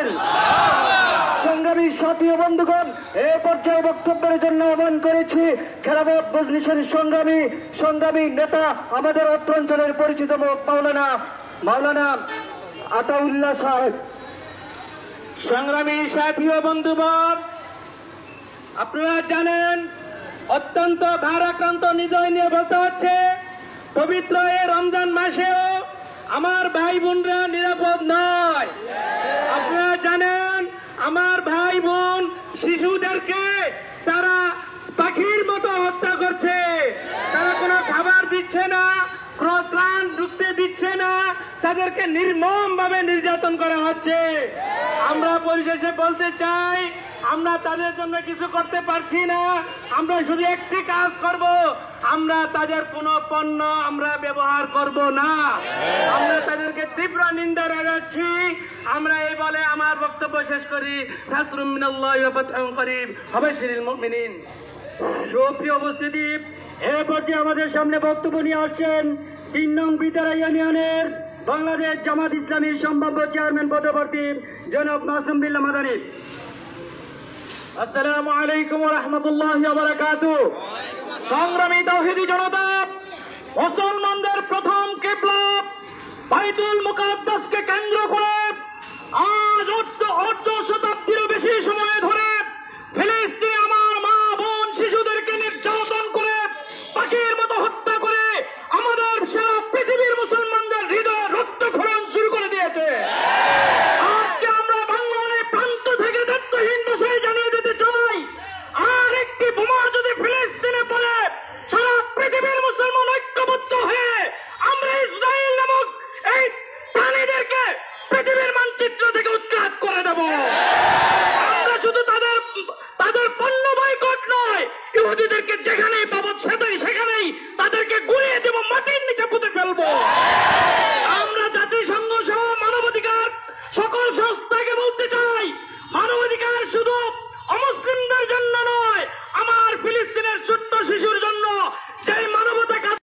তাকবীর। সংগ্রামী সাথী ও বন্ধুগণ, এই পর্যায়ে বক্তব্যের জন্য আহ্বান করেছি খেলাফত মজলিসের সংগ্রামী নেতা, আমাদের অত্র অঞ্চলের পরিচিত মুখ মাওলানা আতাউল্লাহ সাহেব। সংগ্রামী সাথী ও বন্ধুগণ, আপনারা জানেন অত্যন্ত ভারাক্রান্ত হৃদয় নিয়ে বলতে হচ্ছে, পবিত্র এই রমজান মাসেও আমার ভাই বোনরা নিরাপদ নয়। আপনারা জানেন আমার ভাই বোন শিশুদেরকে তারা পাখির মতো হত্যা করছে, তারা কোনো খাবার দিচ্ছে না, কোনো প্রাণ ঢুকতে দিচ্ছে না, তাদেরকে নির্মম ভাবে নির্যাতন করা হচ্ছে। আমরা পরিশেষে বলতে চাই, আমরা তাদের জন্য কিছু করতে পারছি না, আমরা শুধু একটি কাজ করব, আমরা তাদের কোনো পণ্য আমরা ব্যবহার করব না। আমরা তাদেরকে তীব্র নিন্দা জানাচ্ছি। আমরা এই বলে আমার বক্তব্য শেষ করি। নাসরুম মিনাল্লাহি ওয়া ফাতহুন করিব, ফাবাশশিরিল মুমিনিন। সুপ্রিয় উপস্থিতি, এ পর্যায়ে আমাদের সামনে বক্তব্য নিয়ে আসছেন ৩ নং বিতারা ইউনিয়নের বাংলাদেশ জামাত ইসলামীর সম্ভাব্য চেয়ারম্যান পদপ্রার্থী জনাব মাসুম বিল্লাহ মাদানী। আসসালামু আলাইকুম ওয়া রাহমাতুল্লাহি ওয়া বারাকাতুহু। সংগ্রামী তাওহীদি জনতা, মুসলমানদের প্রথম কিবলা বাইতুল মুকাদ্দাসকে কেন্দ্র করে আজ অর্ধ শতাব্দীরও বেশি সময় ধরে ফিলিস্তিনে আমার মা বোন শিশুদেরকে নির্যাতন করে পাখির মতো হত্যা করে আমাদের সারা পৃথিবীর মুসলমানদের হৃদয় রক্তক্ষরণ শুরু করে দিয়েছে। আজকে আমরা বাংলার প্রান্ত থেকে দায়িত্বহীন ভাষায় জানিয়ে দিতে চাই, আর একটি বোমা যদি ফিলিস্তিনে পড়ে সারা পৃথিবীর মুসলমান ঐক্যবদ্ধ হয়ে আমরা ইসরায়েল নামক এই প্রাণীদেরকে পৃথিবীর মানচিত্র থেকে উৎখাত করে দেব। আমরা শুধু তাদের পণ্য বয়কট নয়, ইহুদিদেরকে যেখানেই